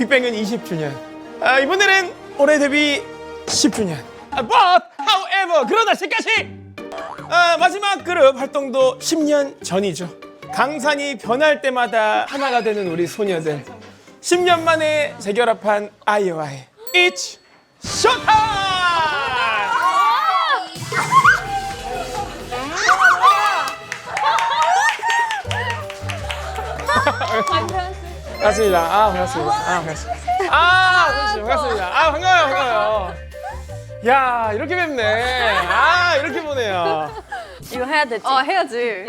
빅뱅은 20주년. 이분들은 올해 데뷔 10주년. But however 그러나 지금까지 마지막 그룹 활동도 10년 전이죠. 강산이 변할 때마다 하나가 되는 우리 소녀들. 10년 만에 재결합한 아이와의 It's Showtime! 반갑습니다. 반갑습니다. 반갑습니다. 반가워요. 야, 이렇게 뵙네. 이렇게 보네요. 이거 해야 되지? 해야지.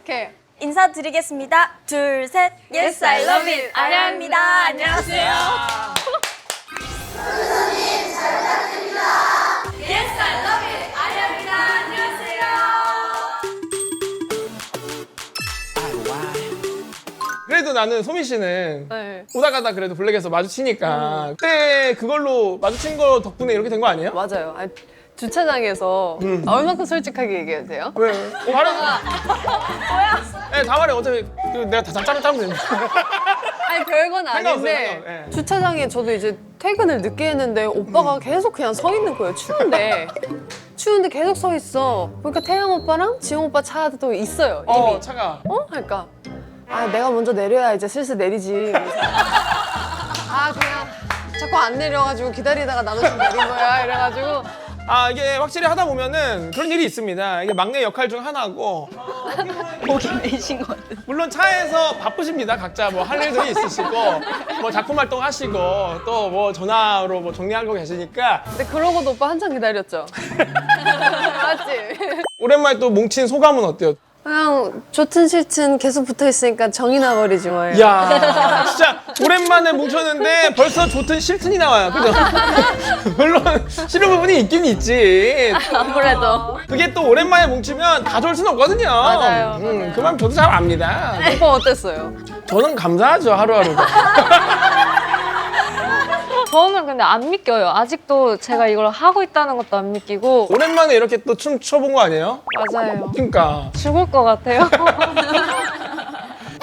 오케이. 인사드리겠습니다. 둘, 셋. Yes, I love it. 아야입니다. 안녕하세요. 그래도 나는 소미 씨는 네. 오다 가다 그래도 블랙에서 마주치니까 그때 그걸로 마주친 거 덕분에 이렇게 된 거 아니에요? 맞아요. 아니, 주차장에서 얼마큼 솔직하게 얘기하세요? 왜? 말해. 뭐야? 네, 다 말해. 어차피 내가 다 짜면 되는데. 아니 별건 아닌데 상관없어요. 네. 주차장에 저도 이제 퇴근을 늦게 했는데 오빠가 계속 그냥 서 있는 거예요. 추운데 계속 서 있어. 그러니까 태양 오빠랑 지영 오빠 차도 있어요. 이미. 차가. 그러니까 내가 먼저 내려야 이제 슬슬 내리지. 그래서 그냥 자꾸 안 내려가지고 기다리다가 나도 좀 내린 거야. 이래가지고 이게 확실히 하다 보면은 그런 일이 있습니다. 이게 막내 역할 중 하나고. 목이 메신 것 같아. 물론 차에서 바쁘십니다. 각자 뭐 할 일들이 있으시고, 뭐 작품 활동 하시고, 또 뭐 전화로 뭐 정리하고 계시니까. 근데 그러고도 오빠 한참 기다렸죠. 맞지? 오랜만에 또 뭉친 소감은 어때요? 그냥 좋든 싫든 계속 붙어 있으니까 정이 나버리지 뭐예요. 이야, 진짜 오랜만에 뭉쳤는데 벌써 좋든 싫든이 나와요. 그죠? 물론 싫은 부분이 있긴 있지. 아무래도. 그게 또 오랜만에 뭉치면 다 좋을 수는 없거든요. 맞아요. 그 마음 저도 잘 압니다. 오빠 어땠어요? 저는 감사하죠, 하루하루가. 저는 근데 안 믿겨요. 아직도 제가 이걸 하고 있다는 것도 안 믿기고. 오랜만에 이렇게 또 춤 춰본 거 아니에요? 맞아요. 그러니까 죽을 것 같아요.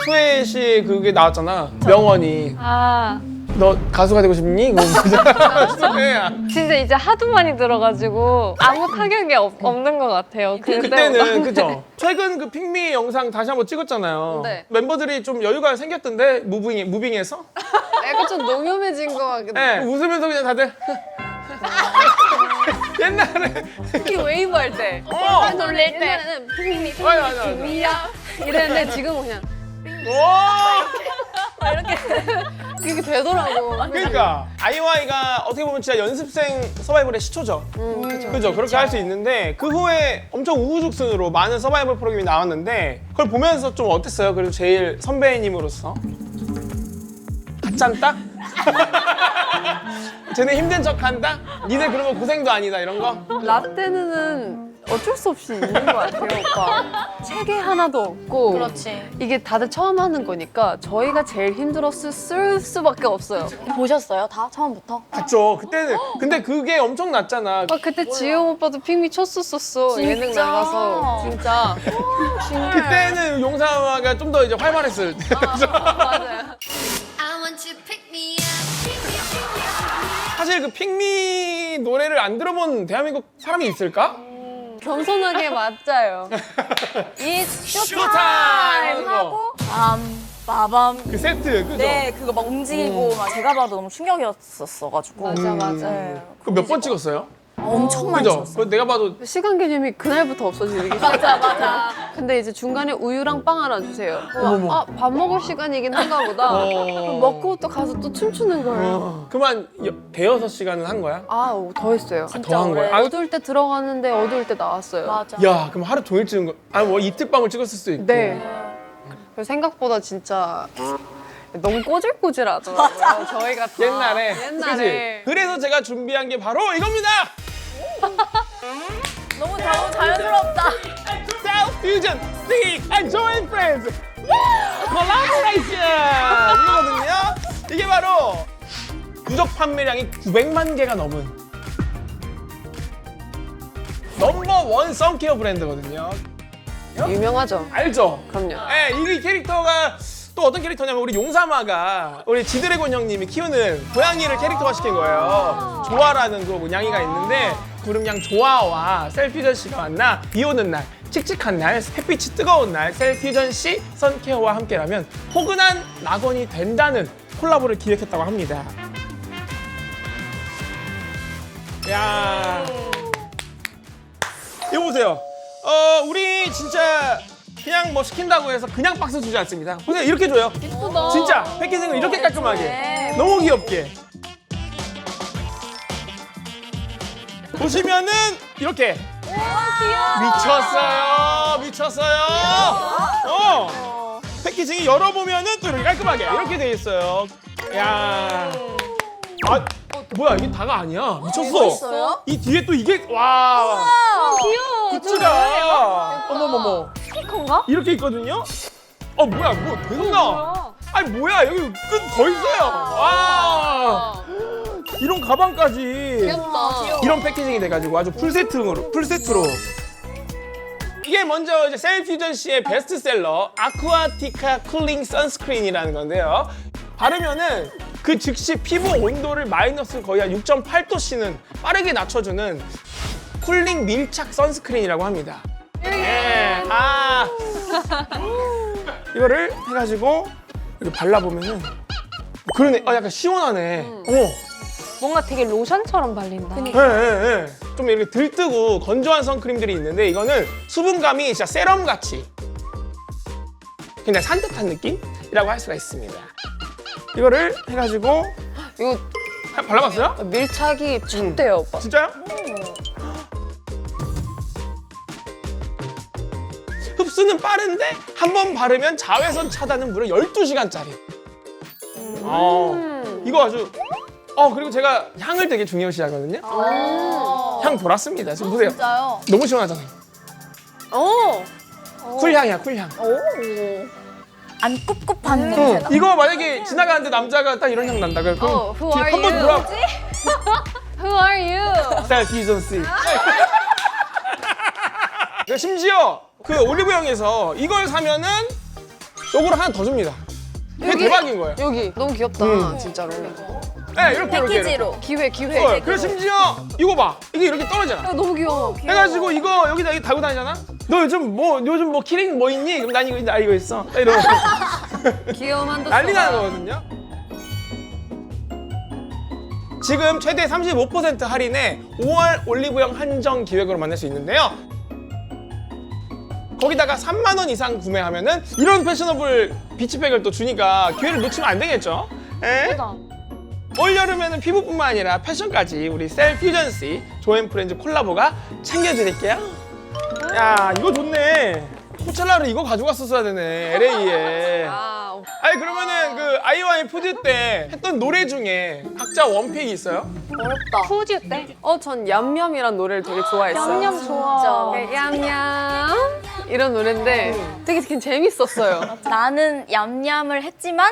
수혜 씨 그게 나왔잖아. 명언이. 너 가수가 되고 싶니? 수혜야. 진짜 이제 하도 많이 들어가지고 아무 타격이 없는 것 같아요. 그때는 그죠? 최근 그 핑미 영상 다시 한번 찍었잖아요. 네. 멤버들이 좀 여유가 생겼던데 무빙에서? 약간 좀 농염해진 것 같기도 네. 웃으면서 그냥 다들 옛날에 특히 웨이브 할 때. 놀릴 때. 옛날에는 핑미 맞아. 미야 이랬는데 지금은 그냥 오! 그게 되더라고. 그러니까 아이와이가 어떻게 보면 진짜 연습생 서바이벌의 시초죠. 그죠? 그렇게 할 수 있는데 그 후에 엄청 우후죽순으로 많은 서바이벌 프로그램이 나왔는데 그걸 보면서 좀 어땠어요? 그리고 제일 선배님으로서 짠딱? 쟤네 힘든 척한다? 니네 그러면 고생도 아니다 이런 거? 라떼는 어쩔 수 없이 있는 것 같아요, 오빠. 체계 하나도 없고. 그렇지. 이게 다들 처음 하는 거니까 저희가 제일 힘들었을 수밖에 없어요. 보셨어요? 다? 처음부터? 맞죠. 그때는 근데 그게 엄청 났잖아. 그때 지영 오빠도 핑미 쳤었어. 예능 나가서. 진짜. 그때는 용사가 좀 더 이제 활발했을 때. 맞아요. 사실 그 핑미 노래를 안 들어본 대한민국 사람이 있을까? 겸손하게 맞자요. It's 쇼타임! showtime! 하고 빠밤. 그 세트, 그죠? 네, 그거 막 움직이고 막 제가 봐도 너무 충격이었었어가지고. 맞아. 네. 그거 몇 번 찍었어요? 엄청 많이 그죠? 쳤어요. 그거 내가 봐도 시간 개념이 그날부터 없어지기 시작했어요. 맞아. 근데 이제 중간에 우유랑 빵 하나 주세요. 밥 먹을 시간이긴 한가 보다. 그럼 먹고 또 가서 또 춤추는 거예요. 그만 대여섯 시간은 한 거야? 더 했어요. 더 한 거야? 어두울 때 들어갔는데 어두울 때 나왔어요. 맞아. 야, 그럼 하루 종일 찍은 거? 뭐 이틀 밤을 찍었을 수도 있고. 네. 그래서 생각보다 진짜 너무 꼬질꼬질하더라고요. 저희가 다 옛날에. 옛날에. 그치? 그래서 제가 준비한 게 바로 이겁니다! 너무 자연스럽다. South Fusion Singing and Join Friends Collaboration! 이거거든요. 이게 바로 누적 판매량이 900만 개가 넘은 넘버원 선케어 브랜드거든요. 유명하죠. 알죠? 그럼요. 네, 이 캐릭터가 또 어떤 캐릭터냐면 우리 용사마가 우리 지드래곤 형님이 키우는 고양이를 캐릭터화 시킨 거예요. 조아라는 그 고양이가 있는데 구름양 조아와 셀퓨전 씨가 만나 비 오는 날, 칙칙한 날, 햇빛이 뜨거운 날 셀퓨전 씨, 선케어와 함께라면 포근한 낙원이 된다는 콜라보를 기획했다고 합니다. 야, 이거 보세요. 우리 진짜 그냥 뭐 시킨다고 해서 그냥 박스 주지 않습니다. 보세요, 이렇게 줘요. 예쁘다. 진짜 패키징을 이렇게 깔끔하게, 너무 귀엽게. 보시면은 이렇게 미쳤어요. 패키징이 열어보면은 또 이렇게 깔끔하게 이렇게 돼 있어요. 야, 뭐야, 이게 다가 아니야. 미쳤어. 이 뒤에 또 이게 와. 귀여워. 굿즈가 어머머머 스티커인가? 이렇게 있거든요. 뭐야, 뭐 되구나. 아니 뭐야, 여기 끈 더 있어요. 와, 이런 가방까지. 귀엽다. 이런 패키징이 돼가지고 아주 풀세트로. 이게 먼저 이제 셀퓨전 씨의 베스트셀러 아쿠아티카 쿨링 선스크린이라는 건데요. 바르면은 그 즉시 피부 온도를 마이너스 거의 한 6.8도씨는 빠르게 낮춰주는 쿨링 밀착 선스크린이라고 합니다. 예. 이거를 해가지고 이렇게 발라보면은 그러네. 약간 시원하네. 뭔가 되게 로션처럼 발린다. 예. 좀 이렇게 들뜨고 건조한 선크림들이 있는데 이거는 수분감이 진짜 세럼같이 그냥 산뜻한 느낌이라고 할 수가 있습니다. 이거를 해가지고 이거 발라봤어요? 밀착이 춥대요, 오빠. 진짜요? 흡수는 빠른데 한 번 바르면 자외선 차단은 무려 12시간짜리. 이거 아주 그리고 제가 향을 되게 중요시 하거든요. 향 돌았습니다. 지금 보세요. 진짜요? 너무 시원하잖아요. 쿨향이야, 쿨향. 안 꿉꿉한 냄새다. 이거 만약에 지나가는데 남자가 딱 이런 향 난다. 그럼 Who are 한번 you? 돌아. Who are you? 셀퓨전 씨. 심지어 그 올리브영에서 이걸 사면은 요거를 하나 더 줍니다. 이게 대박인 거예요. 여기 너무 귀엽다, 진짜로. 네, 이렇게. 패키지로. 기회. 그리고 심지어 이거 봐. 이게 이렇게 떨어지잖아. 너무 귀여워. 해가지고 이거 여기다 이렇게 달고 다니잖아. 너 요즘 뭐 키링 뭐 있니? 그럼 난 이거 있어. 이러고 귀여움한도 난리 나는 거거든요. 지금 최대 35% 할인에 5월 올리브영 한정 기획으로 만날 수 있는데요. 거기다가 3만 원 이상 구매하면은 이런 패셔너블 비치백을 또 주니까 기회를 놓치면 안 되겠죠? 에? 올 여름에는 피부뿐만 아니라 패션까지 우리 셀퓨전씨 조앤프렌즈 콜라보가 챙겨드릴게요. 야, 이거 좋네. 코첼라를 이거 가져갔었어야 되네, LA에. 아니 그러면은 그 아이와이 푸드 때 했던 노래 중에 각자 원픽이 있어요? 어렵다. 푸즈 때? 전 얌얌이란 노래를 되게 좋아했어요. 냠냠 좋아. 네, 얌얌 이런 노래인데 되게 재밌었어요. 나는 얌얌을 했지만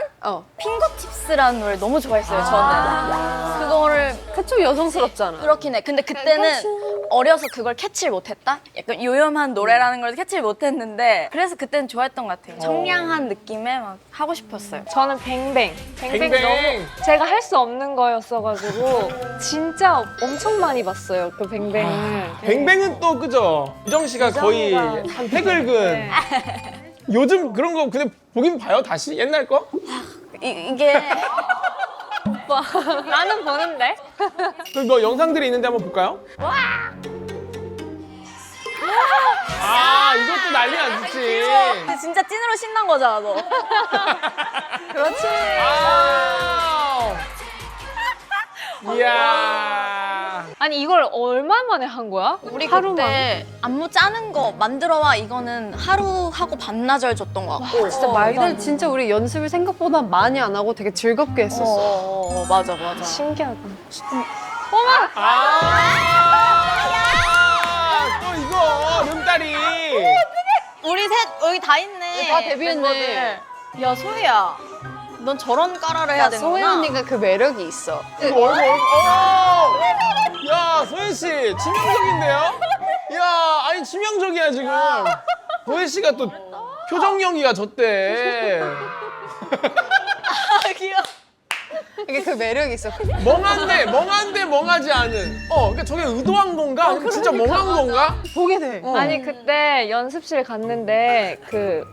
핑거tips라는 노래 너무 좋아했어요. 저는 그거를 그좀 여성스럽잖아. 그렇긴 해. 근데 그때는 어려서 그걸 캐치를 못했다? 약간 요염한 노래라는 걸 캐치를 못했는데 그래서 그때는 좋아했던 것 같아요. 청량한 느낌에 막 하고 싶었어요. 저는 뱅뱅. 뱅뱅 뱅뱅. 너무 제가 할 수 없는 거였어가지고 진짜 엄청 많이 봤어요. 그 뱅뱅을. 뱅뱅은 또 그죠? 유정 씨가 거의 유정이가. 한 팩을 근. 요즘 그런 거 근데 보긴 봐요 다시 옛날 거? 이게 오빠. 나는 보는데. 그럼 뭐 영상들이 있는데 한번 볼까요? 이것도 난리 났지. 근데 진짜 찐으로 신난 거잖아, 너. 그렇지. 이야. 아니 이걸 얼마 만에 한 거야? 우리 하루 그때 만에? 안무 짜는 거 만들어와 이거는 하루 하고 반나절 줬던 것 같고. 진짜 말도 안 근데 진짜 우리 연습을 생각보다 많이 안 하고 되게 즐겁게 했었어. 맞아. 신기하다. 또 이거 름다리. 우리 셋 여기 다 있네. 다 데뷔했네. 멤버들. 야, 소희야. 넌 저런 까라를 해야 되는구나. 소혜 언니가 그 매력이 있어. 이거 얼굴. 야, 소연 씨 치명적인데요? 야, 아니 치명적이야 지금. 소연 씨가 또 표정 연기가 졌대. 귀여워. 이게 그 매력이 있어. 멍한데 멍하지 않은. 그러니까 저게 의도한 건가? 아니면 진짜 멍한 건가? 보게 돼. 아니 그때 연습실 갔는데 그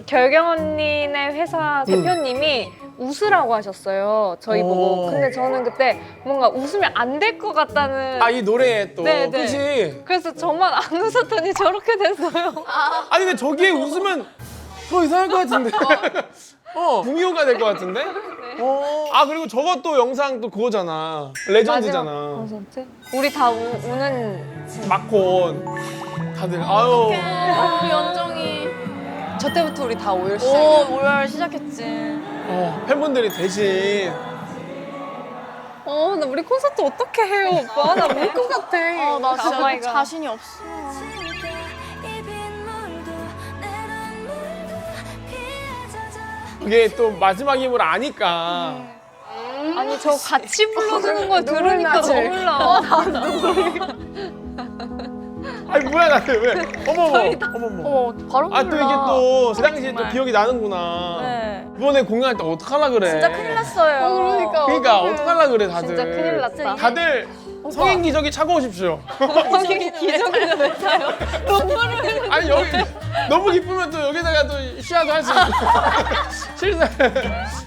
결경 언니네 회사 대표님이 웃으라고 하셨어요. 저희 보고. 근데 저는 그때 뭔가 웃으면 안 될 것 같다는. 이 노래에 또. 네, 네. 그치? 그래서 저만 안 웃었더니 저렇게 됐어요. 아니 근데 저기에 웃으면 더 이상할 것 같은데. 구미호가 될 것 같은데? 그리고 저것도 영상 또 그거잖아. 레전드잖아. 콘서트? 우리 다 우는 마콘. 다들 아유. 우리 연정이. 저 때부터 우리 다 오열 오, 시작이야. 오열 시작했지. 팬분들이 대신 나 우리 콘서트 어떻게 해요, 오빠? 나 울 것 같아. 나 진짜 가마이가. 자신이 없어. 그게 또 마지막인 걸 아니까. 아니 저 같이 불러주는 거 들으니까 나지? 너무 아니 뭐야 나는 왜? 어머머. 바로 또 이게 또 그 당시에 또 정말. 기억이 나는구나. 네. 이번에 공연할 때 어떡하려 그래. 진짜 큰일 났어요. 그러니까 어떡하려 그래 다들. 진짜 큰일 났다. 다들 성인 기저귀 차고 오십시오. 성인 기적이는 왜 타요? 아니 여기 너무 기쁘면 또 여기다가 또 시야도 할 수 있고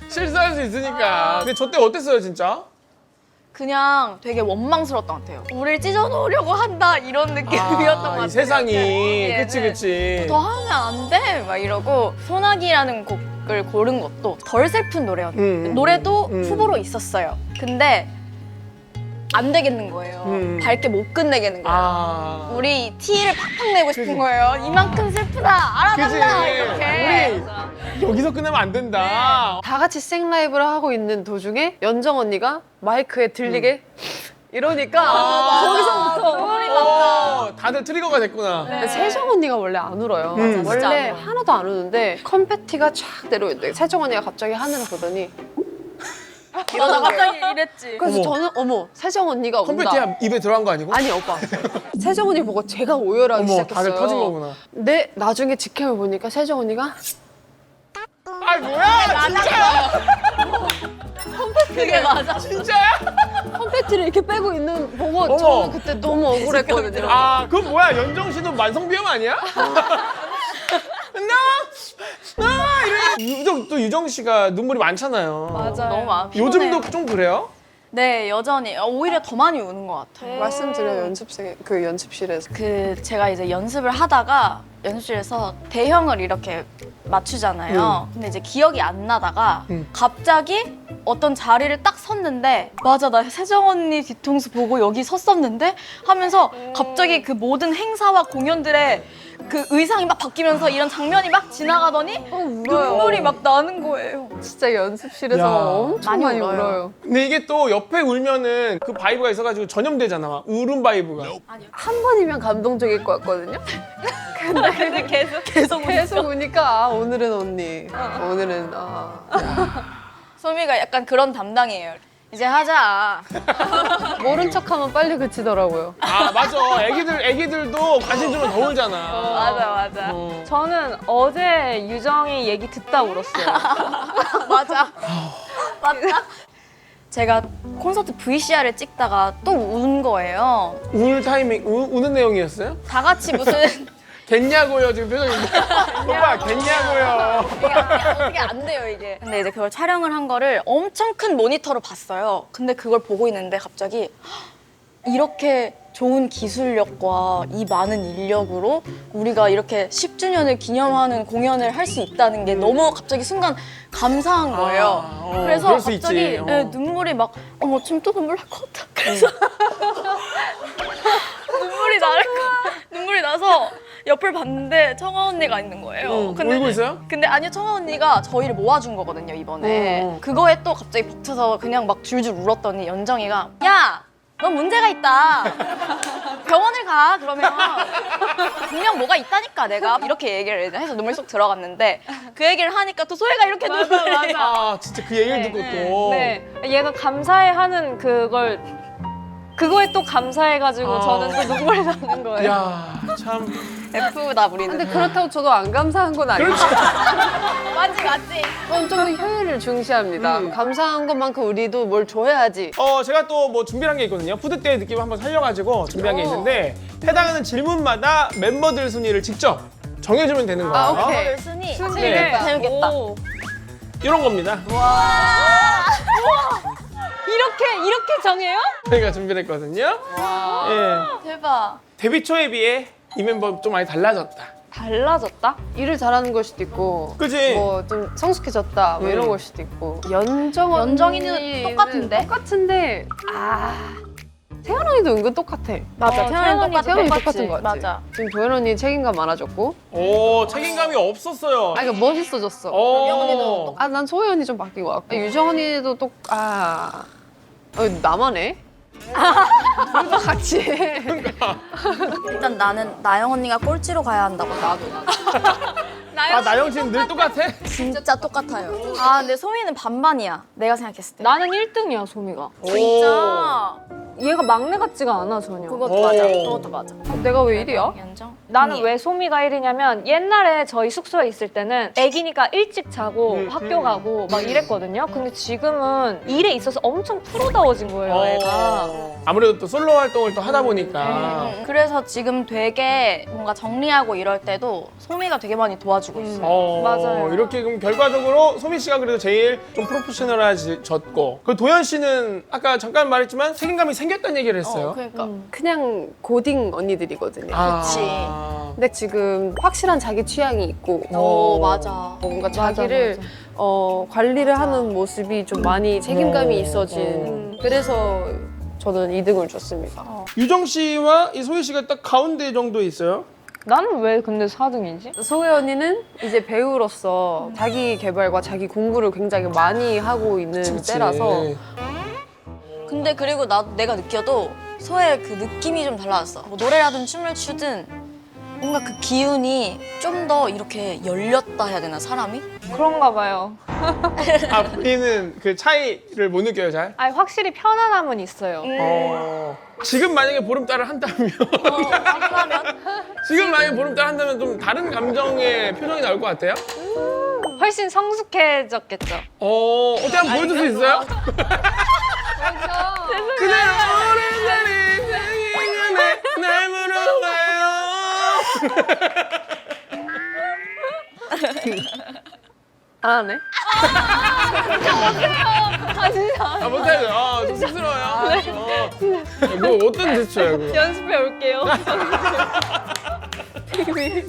실수할 수 있으니까. 근데 저 때 어땠어요 진짜? 그냥 되게 원망스러웠던 것 같아요. 우리를 찢어놓으려고 한다 이런 느낌이었던 것 같아요. 이 세상이 네, 그치. 더 하면 안 돼? 막 이러고 소나기라는 곡을 고른 것도 덜 슬픈 노래였는데 노래도 후보로 있었어요. 근데 안 되겠는 거예요. 밝게 못 끝내겠는 거예요. 우리 티를 팍팍 내고 싶은 거예요. 이만큼 슬프다, 그치. 알아달라 이렇게. 우리 여기서 끝내면 안 된다. 다 같이 생라이브를 하고 있는 도중에 연정 언니가 마이크에 들리게 이러니까 거기서부터 다들 트리거가 됐구나. 근데 세정 언니가 원래 안 울어요. 진짜 원래 안 울어요. 하나도 안 우는데 컴패티가 쫙 내려오는데 세정 언니가 갑자기 하늘을 보더니 나 갑자기 이랬지. 그래서 어머. 저는 세정 언니가 운다. 컴패티야 입에 들어간 거 아니고? 아니 오빠 세정 언니 보고 제가 오열하기 시작했어요. 다들 터진 거구나. 근데 나중에 직캠을 보니까 세정 언니가 아이 뭐야 진짜야? 그게 맞아. 진짜야? 컴패티를 이렇게 빼고 있는 보고 어머. 저는 그때 너무 억울했거든요. 그건 뭐야 연정 씨도 만성비염 아니야? 나 이래. 또 유정 씨가 눈물이 많잖아요. 맞아요. 너무 마음 요즘도 좀 그래요? 네, 여전히 오히려 더 많이 우는 것 같아요. 말씀드려 연습실에서 제가 이제 연습을 하다가 연습실에서 대형을 이렇게 맞추잖아요. 근데 이제 기억이 안 나다가 갑자기 어떤 자리를 딱 섰는데 맞아 나 세정 언니 뒤통수 보고 여기 섰었는데 하면서 갑자기 그 모든 행사와 공연들의 그 의상이 막 바뀌면서 이런 장면이 막 지나가더니 눈물이 막 나는 거예요. 진짜 연습실에서 야. 엄청 많이 많이 울어요. 울어요. 근데 이게 또 옆에 울면은 그 바이브가 있어가지고 전염되잖아. 막 울음 바이브가. 한 번이면 감동적일 것 같거든요. 근데 계속 우니까 오늘은 언니, 오늘은 소미가 약간 그런 담당이에요. 이제 하자. 모른 척하면 빨리 그치더라고요. 맞아. 애기들도 관심 주면 더 울잖아. 맞아. 저는 어제 유정이 얘기 듣다 울었어요. 맞아. 맞다. 제가 콘서트 VCR을 찍다가 또 운 거예요. 울 타이밍, 우는 내용이었어요? 다 같이 무슨 겠냐고요 지금 표정이. 오빠 겠냐고요. 어떻게 안 돼요 이게. 근데 이제 그걸 촬영을 한 거를 엄청 큰 모니터로 봤어요. 근데 그걸 보고 있는데 갑자기 이렇게 좋은 기술력과 이 많은 인력으로 우리가 이렇게 10주년을 기념하는 공연을 할 수 있다는 게 너무 갑자기 순간 감사한 거예요. 그래서 그럴 수 갑자기 있지. 네, 눈물이 막 지금 또 눈물 날 것 같아. 그래서 눈물이 나서 옆을 봤는데 청아 언니가 있는 거예요. 울고 있어요? 근데 아니요, 청아 언니가 저희를 모아준 거거든요, 이번에. 그거에 또 갑자기 벅차서 그냥 막 줄줄 울었더니 연정이가 야! 너 문제가 있다. 병원을 가, 그러면. 분명 뭐가 있다니까, 내가. 이렇게 얘기를 해서 눈물 쏙 들어갔는데 그 얘기를 하니까 또 소혜가 이렇게 눈물이. 진짜 그 얘기를 듣고 또. 네, 얘가 감사해하는 그걸 그거에 또 감사해가지고 아. 저는 또 눈물이 나는 거예요. 야, 참. F다 우리는. 근데 그렇다고 저도 안 감사한 건 아니에요. 그렇죠. 맞지 맞지. 저는 좀 더 효율을 중시합니다. 감사한 것만큼 우리도 뭘 줘야지. 제가 또 뭐 준비한 게 있거든요. 푸드때의 느낌을 한번 살려가지고 준비한 게 있는데 해당하는 질문마다 멤버들 순위를 직접 정해주면 되는 거예요. 아, 오케이. 순위. 네. 재밌겠다. 오. 이런 겁니다. 이렇게 정해요? 저희가 준비를 했거든요. 예. 대박. 데뷔 초에 비해 이 멤버 좀 많이 달라졌다. 달라졌다? 일을 잘하는 걸 수도 있고, 그지? 뭐 좀 성숙해졌다, 뭐 이런 걸 수도 있고. 연정이는 똑같은데? 똑같은데, 태연 언니도 은근 똑같아. 맞아. 태연이 태연 언니 똑같은 거 같아. 맞아. 지금 도연 언니 책임감 많아졌고, 오, 책임감이 없었어요. 그러니까 멋있어졌어. 오. 난 소희 언니 좀 바뀐 것 같고, 유정 언니도 나만 해? 우리도 같이 해. 일단 나는 나영 언니가 꼴찌로 가야 한다고 나도. 나영 씨는 늘 똑같아? 진짜 똑같아요. 근데 소희는 반반이야. 내가 생각했을 때. 나는 1등이야, 소미가. 진짜. 얘가 막내 같지가 않아, 전혀. 그것도 오. 맞아. 그것도 맞아. 내가 왜 이리야? 연정. 나는 언니. 왜 소미가 1위냐면 옛날에 저희 숙소에 있을 때는 애기니까 일찍 자고 학교 가고 막 이랬거든요. 근데 지금은 일에 있어서 엄청 프로다워진 거예요, 애가. 아무래도 또 솔로 활동을 또 하다 보니까. 그래서 지금 되게 뭔가 정리하고 이럴 때도 소미가 되게 많이 도와주고 있어. 맞아요. 이렇게 그럼 결과적으로 소미 씨가 그래도 제일 좀 프로페셔널해졌고, 그 도현 씨는 아까 잠깐 말했지만 책임감이 생겼다는 얘기를 했어요. 그러니까. 그냥 고딩 언니들이거든요. 그치. 근데 지금 확실한 자기 취향이 있고, 맞아. 뭔가 자기를 관리를 하는 모습이 좀 많이 책임감이 있어진. 그래서 저는 2등을 줬습니다. 유정 씨와 이 소희 씨가 딱 가운데 정도에 있어요. 나는 왜 근데 4등이지? 소혜 언니는 이제 배우로서 자기 개발과 자기 공부를 굉장히 많이 하고 있는 때라서 근데 그리고 내가 느껴도 소의 그 느낌이 좀 달라졌어. 뭐 노래라든 춤을 추든 뭔가 그 기운이 좀 더 이렇게 열렸다 해야 되나 사람이? 그런가 봐요. 본인은 그 차이를 못 느껴요, 잘? 아니, 확실히 편안함은 있어요. 지금 만약에 보름달을 한다면 지금 만약에 보름달 한다면 좀 다른 감정의 표정이 나올 것 같아요? 훨씬 성숙해졌겠죠. 어떻게 한번 보여줄 수 있어요? 그대로 오랜 자리 생각에 날 물어봐요. 안 하네? 못해요. 좀 쑥스러워요. 이거 어떤 제스처야, 이거? 연습해 올게요. 오케이.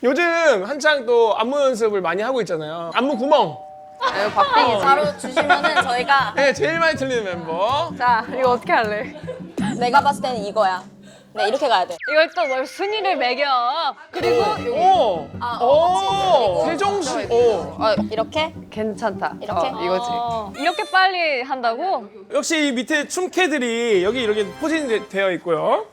요즘 한창 또 안무 연습을 많이 하고 있잖아요. 안무 구멍. 박빙이지. 바로 주시면은 저희가 네, 제일 많이 틀리는 멤버. 자, 이거 어떻게 할래? 내가 봤을 때는 이거야. 네, 이렇게 가야 돼. 이걸 또 뭘 순위를 매겨. 그리고 여기 오! 그치. 세종시. 이렇게? 괜찮다. 이렇게? 이거지. 이렇게 빨리 한다고? 역시 이 밑에 춤캐들이 여기 이렇게 포진이 되어 있고요.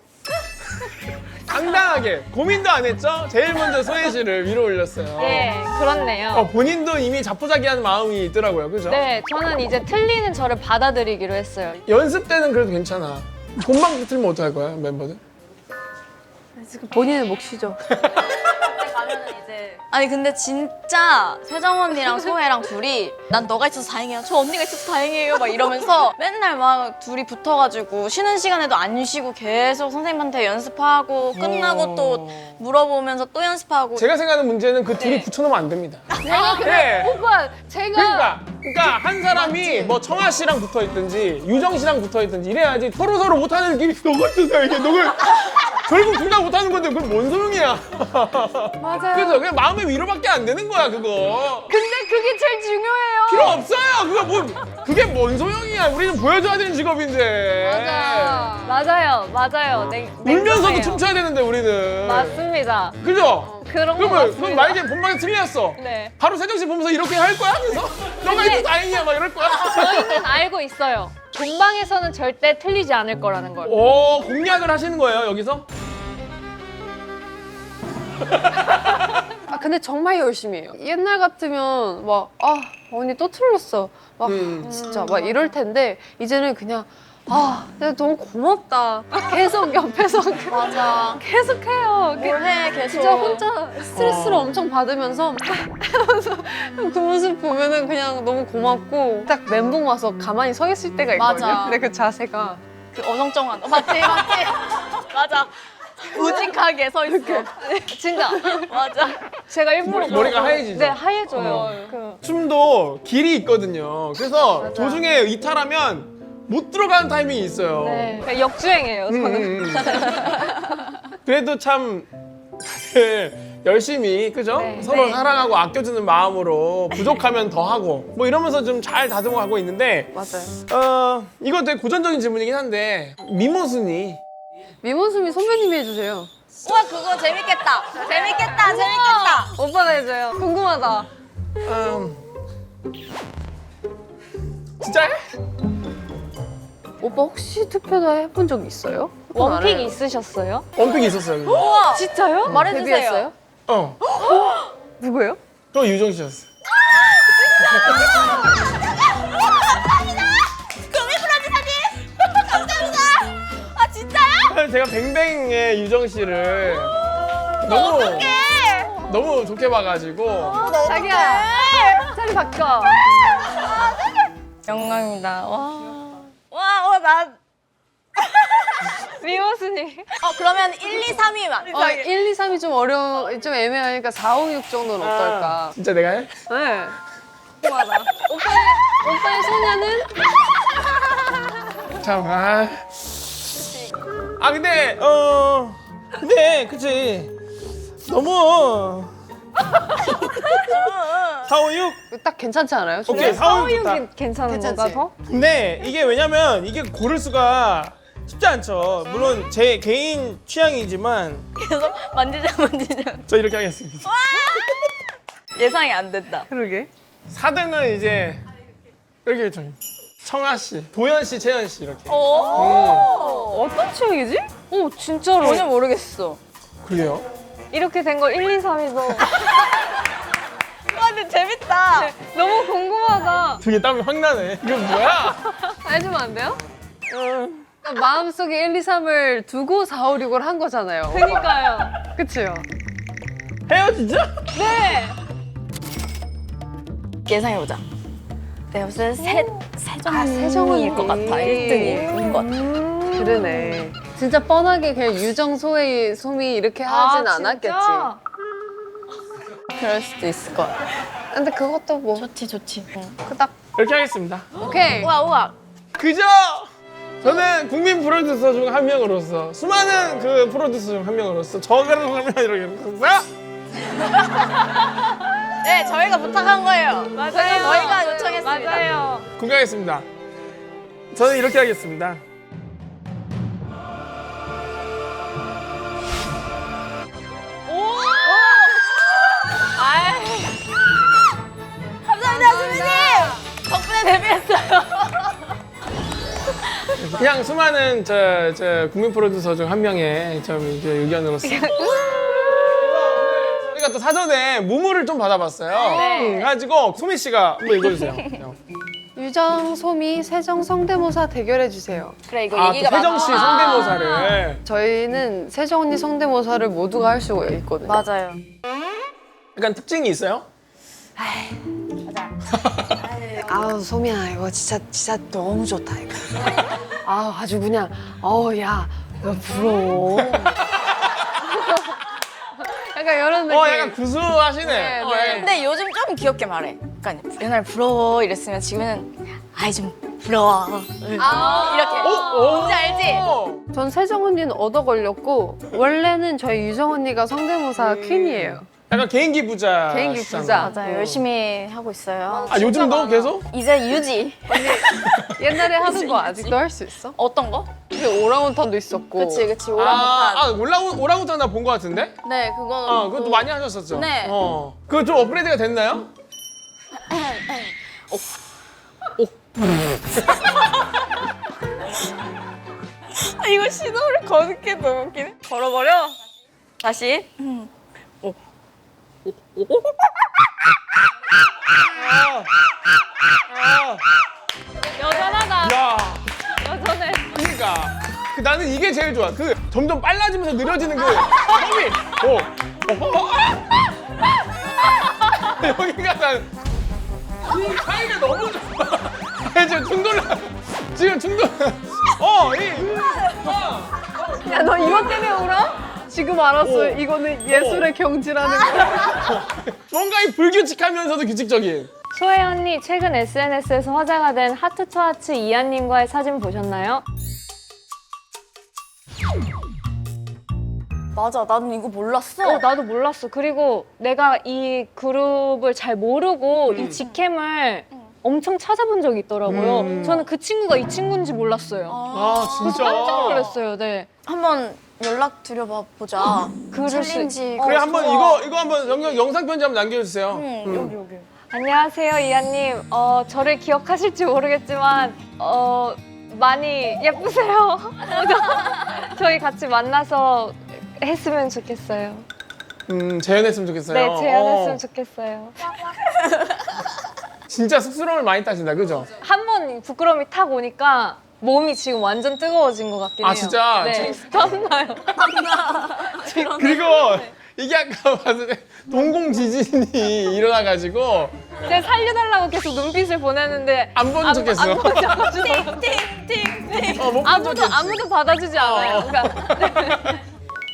당당하게 고민도 안 했죠? 제일 먼저 소혜 씨를 위로 올렸어요. 예, 그렇네요. 본인도 이미 자포자기한 마음이 있더라고요. 그죠? 네, 저는 이제 틀리는 저를 받아들이기로 했어요. 연습 때는 그래도 괜찮아. 본방 틀면 어떡할 거야, 멤버들? 지금 본인의 몫이죠. 아니 근데 진짜 세정 언니랑 소혜랑 둘이 난 너가 있어서 다행이야. 저 언니가 있어서 다행이에요. 막 이러면서 맨날 막 둘이 붙어가지고 쉬는 시간에도 안 쉬고 계속 선생님한테 연습하고 끝나고 또 물어보면서 또 연습하고. 제가 생각하는 문제는 그 둘이 붙여놓으면 안 됩니다. 네. 오빠, 제가 그러니까 한 사람이 뭐 청아 씨랑 붙어 있든지 유정 씨랑 붙어 있든지 이래야지 서로 못하는 길이 너가 있어서 이게 너가 결국 둘 다 못하는 건데 그건 뭔 소용이야. 맞아요. 그죠? 그냥 마음의 위로밖에 안 되는 거야 그거. 근데 그게 제일 중요해요. 필요 없어요. 그게 뭔 소용이야. 우리는 보여줘야 되는 직업인데. 맞아요. 울면서도 냉정해요. 춤춰야 되는데 우리는. 맞습니다. 그죠? 그런 거 그러면 맞습니다. 만약에 본방에 틀렸어. 네. 바로 세정 씨 보면서 이렇게 할 거야? 그래서 너가 있어 다행이야 막 이럴 거야. 저희는 알고 있어요. 본방에서는 절대 틀리지 않을 거라는 걸. 오, 공략을 하시는 거예요 여기서? 근데 정말 열심히 해요. 옛날 같으면 막 언니 또 틀렸어. 막 진짜 막 이럴 텐데 이제는 그냥 내가 너무 고맙다. 계속 옆에서 맞아. 계속 해요. 뭘 해, 계속. 진짜 혼자 스트레스를 엄청 받으면서 하면서 그 모습 보면은 그냥 너무 고맙고 딱 멘붕 와서 가만히 서 있을 때가 있거든요. 맞아. 근데 그 자세가 그 어정쩡한. 맞지? 맞아. 우직하게 서 있어. 진짜 맞아. 제가 일부러 머리가 그러고- 하얘지죠? 네, 하얘져요. 어. 그 춤도 길이 있거든요. 그래서 도중에 이탈하면 못 들어가는 타이밍이 있어요. 네, 그냥 역주행이에요. 저는. 그래도 참 다들 열심히 그죠? 네. 서로 네. 사랑하고 아껴주는 마음으로 부족하면 더 하고 뭐 이러면서 좀 잘 다듬어가고 있는데 맞아요. 이거 되게 고전적인 질문이긴 한데 미모순이 미몬수미 선배님이 해주세요. 우와 그거 재밌겠다. 재밌겠다. 오빠가 해줘요. 궁금하다. 진짜 해? 오빠 혹시 투표도 해본 적 있어요? 원픽 있으셨어요? 원픽이 있었어요. 우와 진짜요? 말해주세요. 데뷔했어요? 누구예요? 저 유정 씨였어. 구미 프로듀서님 감사합니다. 아 진짜요? 제가 뱅뱅의 유정 씨를 너무 좋게 봐가지고 자기야, 자리 바꿔. 영광입니다. 와. 나 미모스님. 그러면 1, 2, 3위만. 1, 2, 3이 좀 애매하니까 4, 5, 6 정도는 어떨까? 진짜 내가 해? 네. 궁금하다. 오빠의 소녀는? 참, 근데 그치 너무 4, 5, 6? 딱 괜찮지 않아요? 오케이 4, 5, 6 좋다. 괜찮은 괜찮지? 건가 더? 근데 이게 왜냐면 이게 고를 수가 쉽지 않죠. 물론 제 개인 취향이지만 계속 만지작. 저 이렇게 하겠습니다. 예상이 안 된다. 그러게. 4등은 이제 이렇게 좀 청아 씨, 도현 씨, 채연 씨 이렇게. 어떤 취향이지? 오, 진짜로. 전혀 모르겠어. 그래요? 이렇게 된 거 1, 2, 3위도 와, 근데 재밌다. 너무 궁금하다. 되게 땀이 확 나네. 이거 뭐야? 알려주면 안 돼요? 마음속에 1, 2, 3을 두고 4, 5, 6을 한 거잖아요. 그니까요. 그치요? 해요 진짜? 네. 예상해보자. 내가 봤을 때 세정일 세정은일 것 같아. 1등인 것 같아. 그러네. 진짜 뻔하게 그냥 유정, 소희, 소미 이렇게 하진 않았겠지. 그럴 수도 있을 것 같아. 근데 그것도 뭐 좋지. 그닥 이렇게 하겠습니다. 오케이. 우와. 그저 저는 국민 프로듀서 중 한 명으로서 수많은 그 프로듀서 중 한 명으로서 저거를 하면 이렇게 했어요. 네, 저희가 부탁한 거예요. 맞아요. 저희가 요청했습니다. 맞아요. 공개하겠습니다. 저는 이렇게 하겠습니다. 감사합니다 선배님. 덕분에 데뷔했어요. 그냥 수많은 저 국민 프로듀서 중 한 명의 좀 이제 의견으로서 저희가 또 사전에 무무를 좀 받아봤어요. 그래가지고 소미 씨가 한번 읽어주세요. 유정, 소미, 세정 성대모사 대결해 주세요. 그래, 이거 아, 또 얘기가 세정 씨 성대모사를 저희는 세정 언니 성대모사를 모두가 할 수가 있거든요. 맞아요. 약간 특징이 있어요? 아우 소미야 이거 진짜 너무 좋다 이거. 아 아주 그냥 야 너 부러워. 약간 이런 느낌. 약간 구수하시네. 네, 네. 약간 근데 요즘 좀 귀엽게 말해. 그러니까 옛날 부러워 이랬으면 지금은 아이 좀 부러워. 이렇게. 뭔지 알지? 전 세정 언니는 얻어 걸렸고 원래는 저희 유정 언니가 성대모사 퀸이에요. 약간 개인기 부자. 개인기 부자. 맞아요. 열심히 하고 있어요. 아 요즘도 계속? 이제 유지. 옛날에 하는 거 아직도 할 수 있어? 어떤 거? 근데 오랑우탄도 있었고. 그치. 오랑우탄. 오랑우탄 나 본 것 같은데? 네, 그거는. 그것도 많이 하셨었죠? 네. 그거 좀 업그레이드가 됐나요? 이거 신호를 거는 게 너무 웃기네. 걸어버려. 다시. 여전하다. 야, 여전해. 그러니까 나는 이게 제일 좋아. 그 점점 빨라지면서 느려지는 그 텀이. 여기가 난 이 사이가 너무 좋아. 지금 중돌라. 지금 중돌. 야, 너 이것 때문에 울어? 지금 알았어. 이거는 예술의 경지라는 거. 뭔가 이 불규칙하면서도 규칙적인. 소혜 언니 최근 SNS에서 화제가 된 하트 투 하트 이한님과의 사진 보셨나요? 맞아, 나는 이거 몰랐어. 나도 몰랐어. 그리고 내가 이 그룹을 잘 모르고 이 직캠을 엄청 찾아본 적이 있더라고요. 저는 그 친구가 이 친구인지 몰랐어요. 아 진짜. 깜짝 놀랐어요. 네. 한번 연락 드려봐 보자. 그럴 수- 챌린지. 그래 한번 이거 한번 영상 편지 한번 남겨주세요. 여기. 안녕하세요, 이한님. 저를 기억하실지 모르겠지만 많이 예쁘세요. 저희 같이 만나서 했으면 좋겠어요. 재연했으면 좋겠어요. 네, 재연했으면 좋겠어요. 진짜 쑥스러움을 많이 타신다, 그죠? 한 번 부끄러움이 탁 오니까 몸이 지금 완전 뜨거워진 것 같긴 해요. 아, 진짜? 네, 땀나요. 그리고 이게 아까 봤을 때 동공 지진이 일어나가지고 제가 살려달라고 계속 눈빛을 보내는데 안 보는 척했어. 안 보는 척. 못 아무도 받아주지 않아요. 그러니까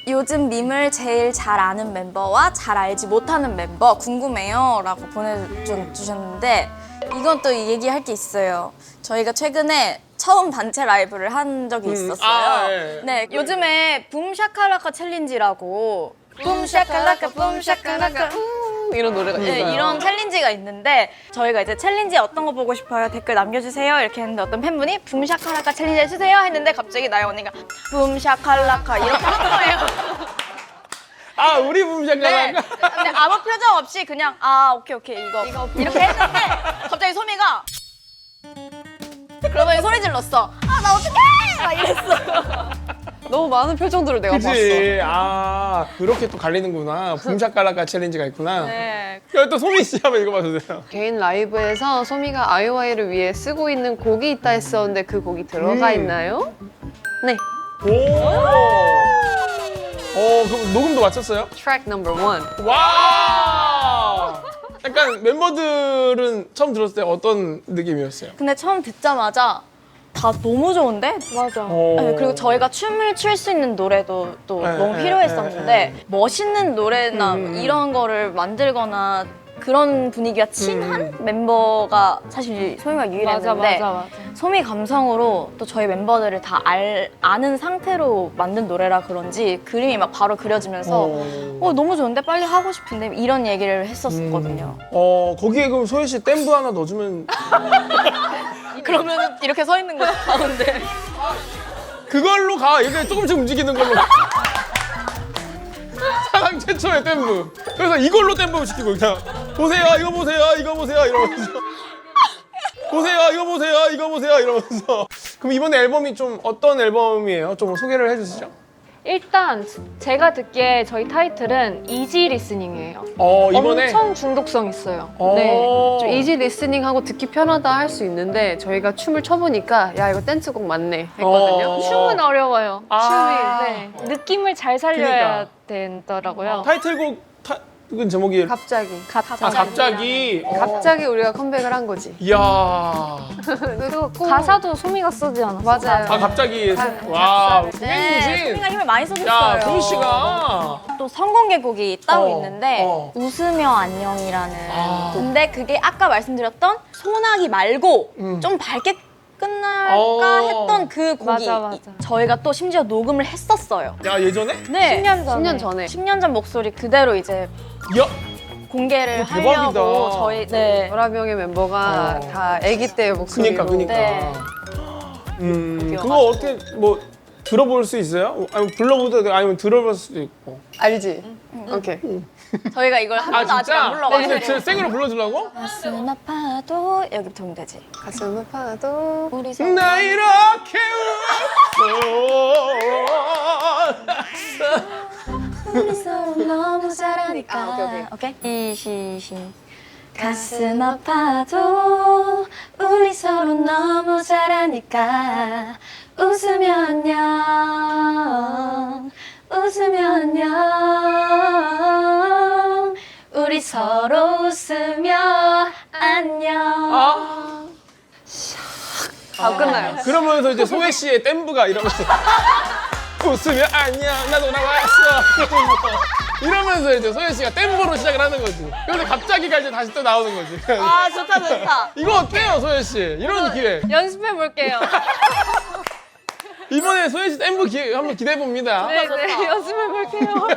요즘 밈을 제일 잘 아는 멤버와 잘 알지 못하는 멤버 궁금해요 라고 보내주셨는데 이건 또 얘기할 게 있어요. 저희가 최근에 처음 단체 라이브를 한 적이 있었어요. 예. 네, 요즘에 붐샤칼라카 챌린지라고 붐샤칼라카 붐샤칼라카 이런 노래가 네, 있어요. 이런 챌린지가 있는데 저희가 이제 챌린지 어떤 거 보고 싶어요? 댓글 남겨주세요 이렇게 했는데 어떤 팬분이 붐샤칼라카 챌린지 해주세요 했는데 갑자기 나영 언니가 붐샤칼라카 이렇게 한 거예요. 아 우리 붐샤 네. 가라. 근데 아무 표정 없이 그냥 아 오케이 이거 이렇게 했는데 갑자기 소미가 그러더니 소리 질렀어. 아 나 어떡해! 막 이랬어. 너무 많은 표정들을 내가 봤어. 그치. 아 그렇게 또 갈리는구나. 붐샤 깔라까 챌린지가 있구나. 네. 여기 또 소미 씨 한번 읽어봐 주세요. 개인 라이브에서 소미가 아이오아이를 위해 쓰고 있는 곡이 있다 했었는데 그 곡이 들어가 있나요? 네. 그럼 녹음도 마쳤어요? 트랙 넘버 1. 와. 약간 멤버들은 처음 들었을 때 어떤 느낌이었어요? 근데 처음 듣자마자 다 너무 좋은데? 맞아. 네, 그리고 저희가 춤을 출 수 있는 노래도 또 네, 너무 네, 필요했었는데 멋있는 노래나 이런 거를 만들거나 그런 분위기가 친한 멤버가 사실 소미가 유일했는데 맞아. 소미 감성으로 또 저희 멤버들을 다 아는 상태로 만든 노래라 그런지 그림이 막 바로 그려지면서 너무 좋은데 빨리 하고 싶은데 이런 얘기를 했었거든요. 거기에 그럼 소연 씨 댐브 하나 넣어주면 그러면 이렇게 서 있는 거죠 가운데. 그걸로 가. 이렇게 조금씩 움직이는 걸로. 사상 최초의 댐브. 그래서 이걸로 댐브 시키고 그냥 보세요, 이거 보세요, 이거 보세요 이러면서 보세요, 이거 보세요, 이거 보세요 이러면서. 그럼 이번에 앨범이 좀 어떤 앨범이에요? 좀 소개를 해주시죠. 일단 제가 듣기에 저희 타이틀은 이지 리스닝이에요. 이번에 엄청 중독성 있어요. 네. 좀 이지 리스닝하고 듣기 편하다 할 수 있는데 저희가 춤을 춰보니까 야 이거 댄스곡 맞네 했거든요. 춤은 어려워요. 아. 네. 느낌을 잘 살려야 그러니까. 되더라고요. 타이틀곡 은 제목이 갑자기. 갑자기. 갑자기 우리가 컴백을 한 거지. 이야. 그리고 가사도 소미가 쓰지 않았어요. 맞아요. 갑자기. 와. 네, 흥행무진. 소미가 힘을 많이 써줬어요. 야, 소미 씨가. 또 선공개곡이 따로 있는데 어. 웃으며 안녕이라는 아. 근데 그게 아까 말씀드렸던 소나기 말고 좀 밝게 끝날까 했던 그 곡이 맞아. 저희가 또 심지어 녹음을 했었어요. 야, 예전에? 네. 10년 전에. 10년 전 목소리 그대로 이제 야. 공개를 대박이다. 하려고 저희 네. 보라비 형의 멤버가 다 아기 때의 목소리로. 그니까. 네. 그거 어떻게 뭐 들어볼 수 있어요? 아니면 불러보도 되고 아니면 들어볼 수도 있고. 알지? 오케이. 저희가 이걸 한 번도 아직 안 불러가지고 진짜 생으로 불러주려고? 가슴 아파도 여기부터 보면 되지. 가슴 아파도 우리 나 이렇게 웃어. 우리 서로 너무 잘하니까. 아, 오케이. 오케이. 시시. 가슴 아파도 우리 서로 너무 잘하니까 웃으면 안녕 웃으면 안녕 우리 서로 웃으면 안녕 끝나요. 그러면서 이제 소혜 씨의 댐브가 이러면서 웃으면 안녕 나 돌아왔어 이러면서 이제 소혜 씨가 댐브로 시작을 하는 거지. 그래서 갑자기 이제 다시 또 나오는 거지. 아 좋다 좋다 이거 어때요, 소혜 씨? 이런 기회. 연습해 볼게요. 이번에 소혜 씨 댐브 한번 기대해 봅니다. 네, 연습해 볼게요.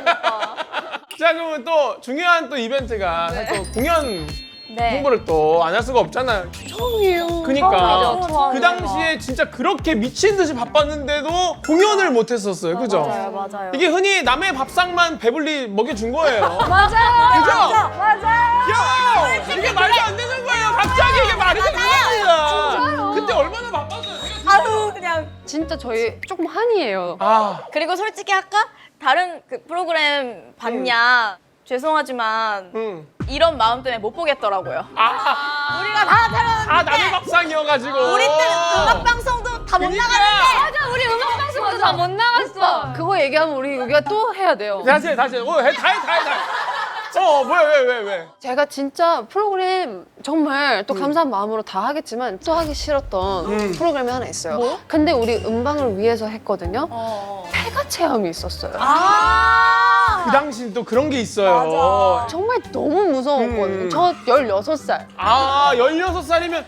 자, 그러면 또 중요한 또 이벤트가 사실 또 공연 네. 홍보를 또 안 할 수가 없잖아요. 처음이에요. 그니까 처음이죠. 그 당시에 진짜 그렇게 미친 듯이 바빴는데도 공연을 못 했었어요. 그죠? 맞아요 이게 흔히 남의 밥상만 배불리 먹여준 거예요. 맞아요 그죠? 맞아요 야! 이게 말도 안 되는 거예요. 갑자기 이게 말이 되는 겁니다. 그때 얼마나 바빴어요. 아유 그냥 진짜 저희 조금 한이에요. 아, 그리고 솔직히 아까 다른 그 프로그램 봤냐 죄송하지만 이런 마음 때문에 못 보겠더라고요 우리가 다 다른 다 남의 밥상이어가지고. 우리 때는 음악 방송도 다 못 그러니까. 나가는데 맞아, 우리 음악 방송도 다 못 나갔어. 그거 얘기하면 우리 여기가 또 해야 돼요. 다시. 다 해. 뭐야, 왜? 제가 진짜 프로그램 정말 또 감사한 마음으로 다 하겠지만 또 하기 싫었던 프로그램이 하나 있어요. 근데 우리 음방을 위해서 했거든요. 폐가 체험이 있었어요. 그 당시 또 그런 게 있어요. 정말 너무 무서웠거든요. 저 16살. 아, 16살이면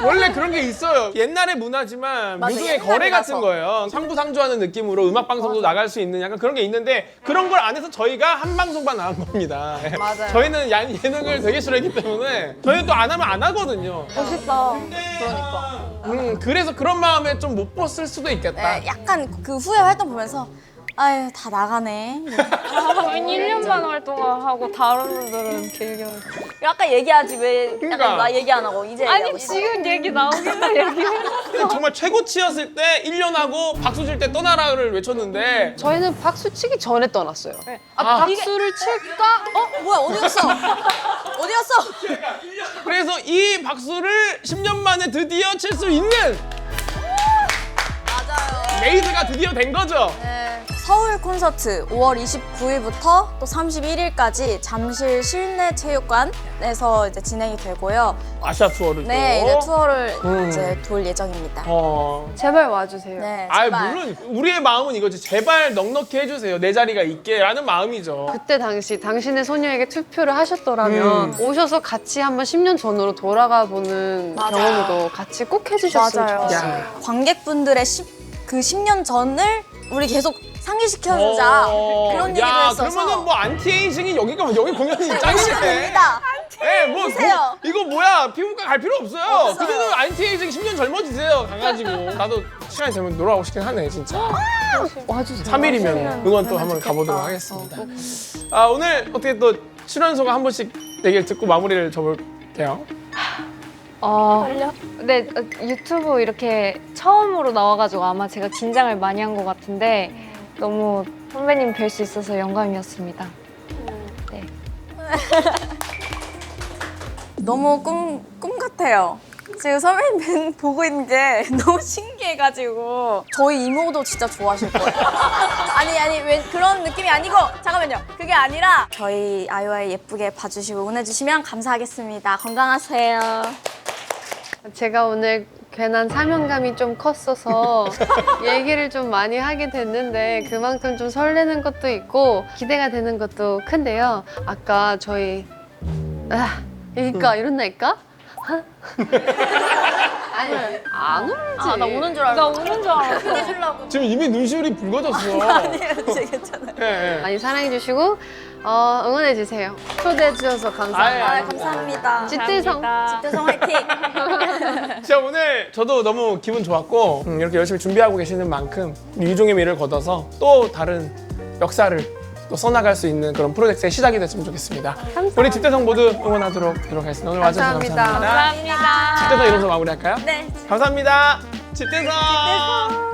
원래 그런 게 있어요. 옛날의 문화지만 무중의 거래 같은 거예요. 상부상조하는 느낌으로 음악방송도 나갈 수 있는 약간 그런 게 있는데 그런 걸 안 해서 저희가 한 방송만 나간 겁니다. 맞아요. 저희는 예능을 되게 싫어했기 때문에 저희는 또 안 하면 안 하거든요. 멋있다 그래서 그런 마음에 좀 못 봤을 수도 있겠다. 네, 약간 그 후에 활동 보면서 아유 다 나가네 저희 1년 반 활동하고 다른 분들은 길게 아까 얘기하지 왜 그러니까. 약간 나 얘기 안 하고 이제 아니 얘기하고 있어. 지금 얘기 나오길래 얘기해. 근데 정말 최고치였을 때 1년 하고 박수 칠 때 떠나라를 외쳤는데 저희는 박수 치기 전에 떠났어요. 아, 박수를 칠까? 뭐야 어디 갔어 어디 갔어 그래서 이 박수를 10년 만에 드디어 칠 수 있는 맞아요 메이드가 드디어 된 거죠. 네, 서울 콘서트 5월 29일부터 또 31일까지 잠실 실내체육관에서 이제 진행이 되고요. 아시아 투어를 네, 또. 이제 투어를 이제 돌 예정입니다. 제발 와주세요. 네, 아, 제발. 물론 우리의 마음은 이거지. 제발 넉넉히 해주세요. 내 자리가 있게라는 마음이죠. 그때 당시 당신의 소녀에게 투표를 하셨더라면 오셔서 같이 한번 10년 전으로 돌아가 보는 경험도 같이 꼭 해주셨으면 맞아요. 좋겠어요. 관객분들의 그 10년 전을 우리 계속 상기시켜주자 그런 얘기도 야, 했어서 그러면은 뭐 안티에이징이 여기 공연이 보시면 짱이네. 됩니다. 네, 뭐 보세요. 이거 뭐야 피부과 갈 필요 없어요. 그대로 안티에이징 10년 젊어지세요. 강아지고. 나도 시간이 되면 놀아오고 싶긴 하네 진짜. 와주세요. 3일이면 응원 또 한번 가보도록 하겠습니다. 아, 오늘 어떻게 또 출연 소감 한 번씩 얘기를 듣고 마무리를 줘볼게요. 네, 유튜브 이렇게 처음으로 나와가지고 아마 제가 긴장을 많이 한 것 같은데 너무 선배님 뵐 수 있어서 영광이었습니다. 네. 너무 꿈 같아요. 지금 선배님 보고 있는 게 너무 신기해가지고 저희 이모도 진짜 좋아하실 거예요. 아니 왜 그런 느낌이 아니고 잠깐만요. 그게 아니라 저희 아이오아이 예쁘게 봐주시고 응원해주시면 감사하겠습니다. 건강하세요. 제가 오늘 괜한 사명감이 좀 컸어서 얘기를 좀 많이 하게 됐는데 그만큼 좀 설레는 것도 있고 기대가 되는 것도 큰데요. 아까 저희 이런다니까? 아니 안 울지. 나 우는 줄 나 알고. 우는 줄 알았어. 해주려고. 지금 이미 눈시울이 붉어졌어. 아니에요, 괜찮아요. 네. 많이 사랑해주시고 응원해주세요. 초대해주셔서 감사합니다. 아, 감사합니다. 집대성. 대성 화이팅! 진짜 오늘 저도 너무 기분 좋았고 이렇게 열심히 준비하고 계시는 만큼 유종의 미를 걷어서 또 다른 역사를 또 써나갈 수 있는 그런 프로젝트의 시작이 됐으면 좋겠습니다. 우리 집대성 모두 응원하도록 하겠습니다. 오늘 와주셔서 감사합니다. 감사합니다. 감사합니다. 집대성 이러면서 마무리할까요? 네. 감사합니다. 집대성.